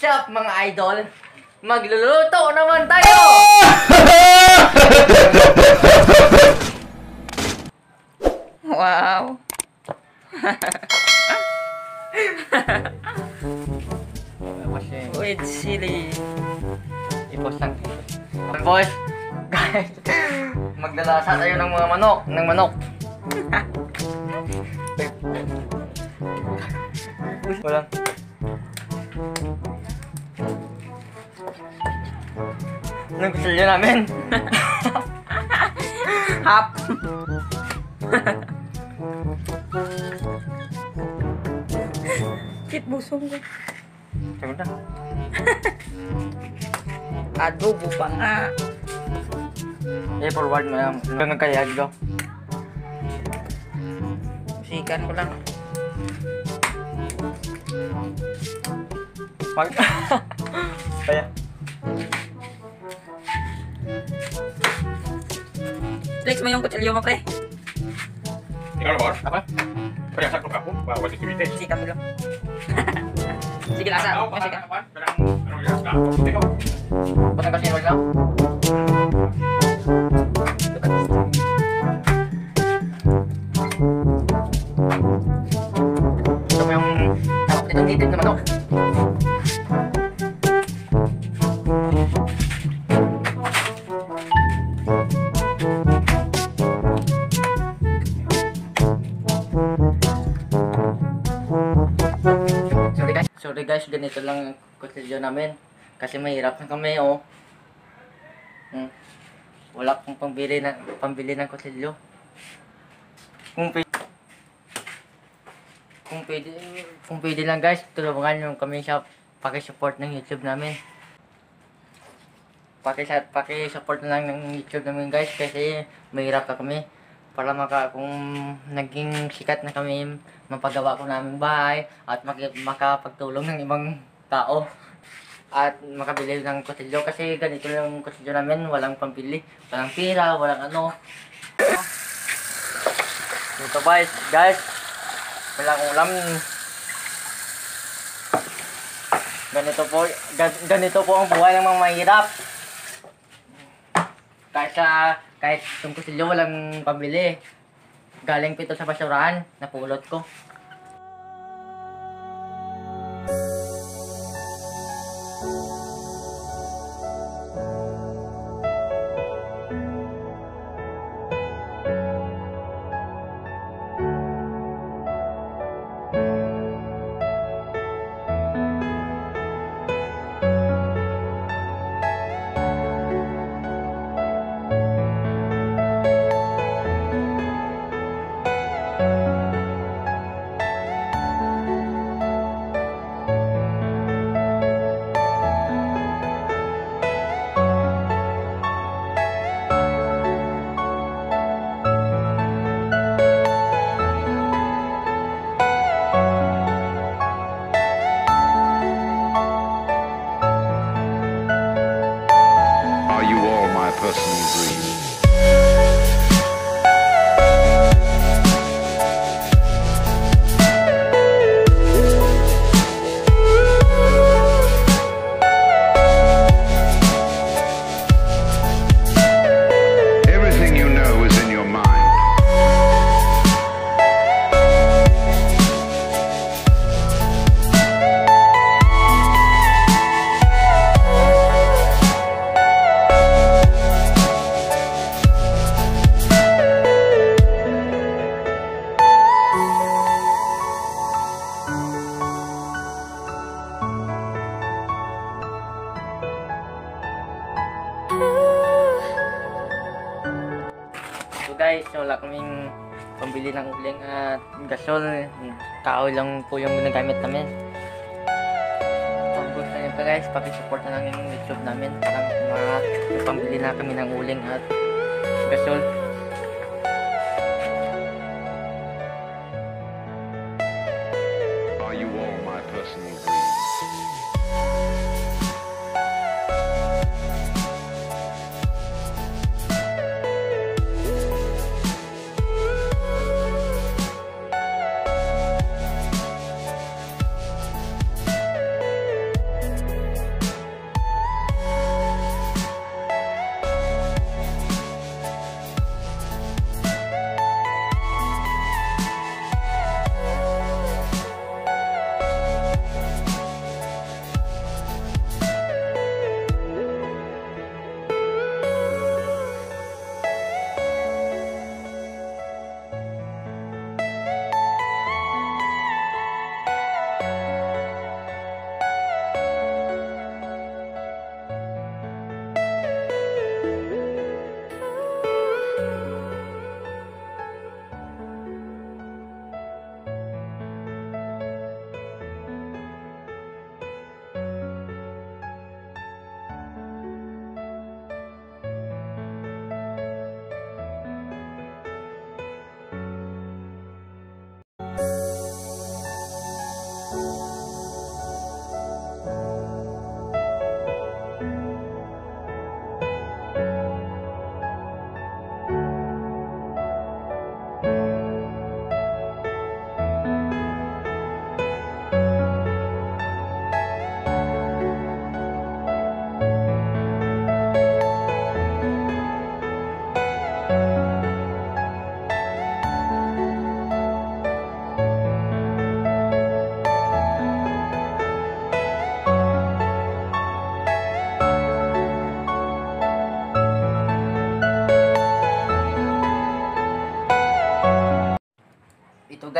What's up mga idol? Magluluto naman tayo! Wow! With chili. Ipos lang. Boys, guys, maglalasa tayo ng mga manok. Walang. Anong gusto nyo namin? Hap! Kit busong ko. Sabi na. Adobo pa nga. I-forward mo lang. Hanggang kaya dito. Sikan ko lang. Kaya. Flex mo yung kutsilyo mo, pre. Ikaw ba? Apa? Perhiasan ko ako, bawa di activities. Sikan mo lang. Sige, lasa. Ano, Sikan. ano yung lasa? Ikaw. Ba't kasi wala? Ito mo yung native na manok. Sorry guys, ganito lang ang kutsilyo namin. Kasi mahirap na kami, oh. Wala akong pambili ng kutsilyo. Kung pwede lang guys, tulungan nyo kami sa paki-support ng YouTube namin. Paki-support na lang ng YouTube namin guys, kasi mahirap na kami. Para kung naging sikat na kami, mapagawa ko namin bahay at makapagtulong ng ibang tao at makabili ng kutsilyo, kasi ganito yung kutsilyo namin, walang pambili, walang pira, walang ano. Ito guys, walang ulam. Ganito po ang buhay ng mga mahirap. Kahit itong kutsilyo walang pambili. Galing pito sa basurahan, napulot ko. Personal dream. Everything you know is in your mind. So guys, wala kaming pambili ng uling at gasol. Kahoy lang po yung ginagamit namin. Kung gusto nyo pa guys, pakisupport na lang yung YouTube namin para pambili na kami ng uling at gasol. Are you all my personal dreams?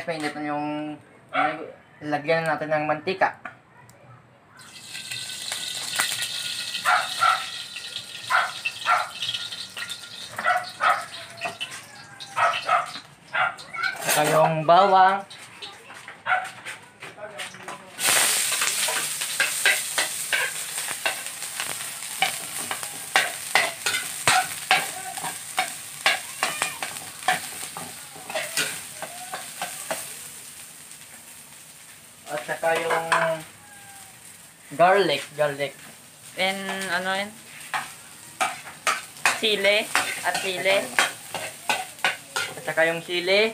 guys, mainit na yung lagyan natin ng mantika. Saka yung bawang. At saka yung garlic. And ano yun? Sili. At sili. At saka yung sili.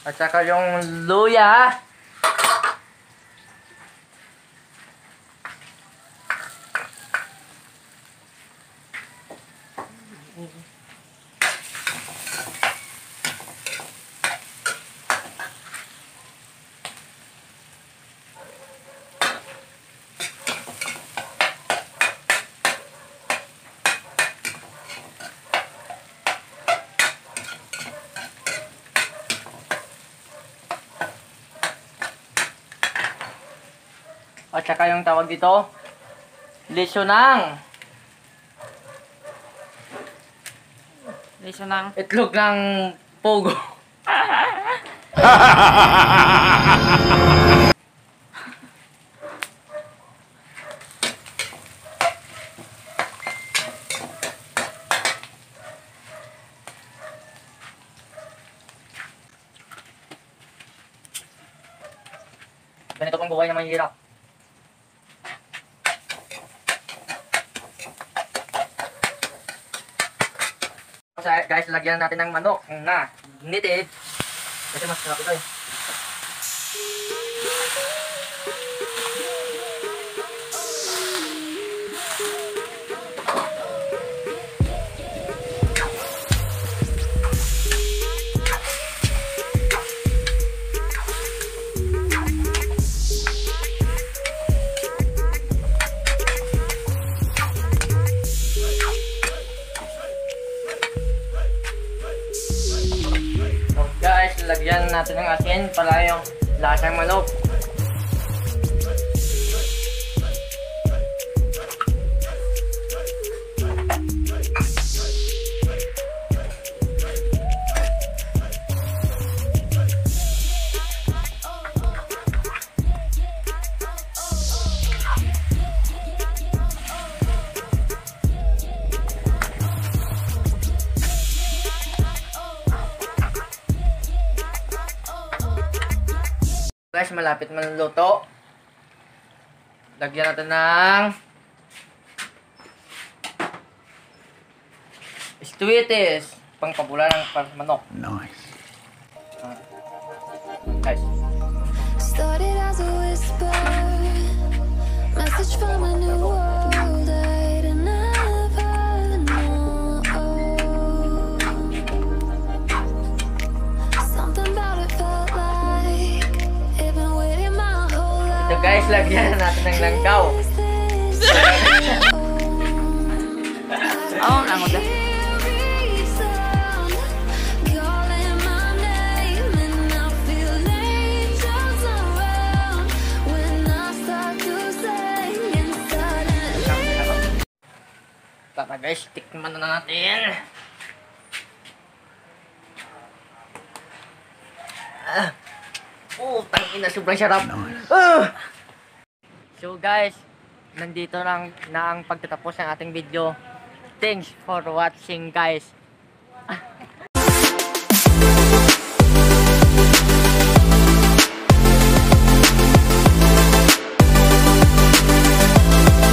At saka yung luya. At saka yung tawag dito, lisonang. Liso ng Itlog ng pogo. Ganito pong buhay na mahirap. Guys, lagyan natin ng manok na native. Kasi mas sarap ito eh. Lagyan natin ng asin para yung lasang manok. Guys, malapit maluluto. Lagyan natin ng sweeties, pangpapula ng manok. Nice. Guys. Started as a whisper, message from a new world I'd never known. Something about it felt like it'd been waiting my whole life. Ito guys, lagyan natin ng langkaw. Oo, ang uda. Tara guys, tikman na natin. Tangina, sobrang sarap. So guys, nandito lang na ang pagtatapos ng ating video. Thanks for watching guys.